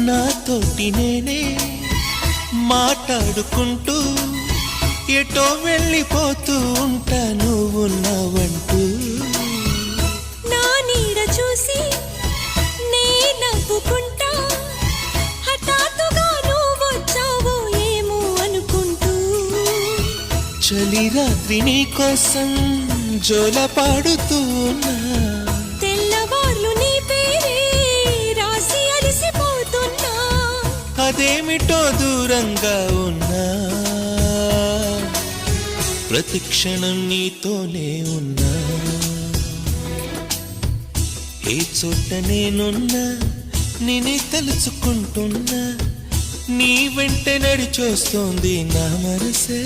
నాతోటి నేనే మాట్లాడుకుంటూ ఎటో వెళ్ళిపోతూ ఉంటా నువ్వున్నావంటూ. నా నీడ చూసి నే నవ్వుకుంటా, హఠాత్తుగా నువ్వొచ్చావో ఏమో అనుకుంటూ. చలి రాత్రి నీ కోసం జోల పాడుతూ ఉన్నా, తెల్లవార్లు నీ పేరే రాసి అలసిపోతున్నా. అదేమిటో దూరంగా ఉన్నా, ప్రతి క్షణం నీతోనే ఉన్నా. ఏ చోట నేనున్నా నేనే తలుచుకుంటున్నా, నీ వెంట నడిచొస్తోంది నా మనసే.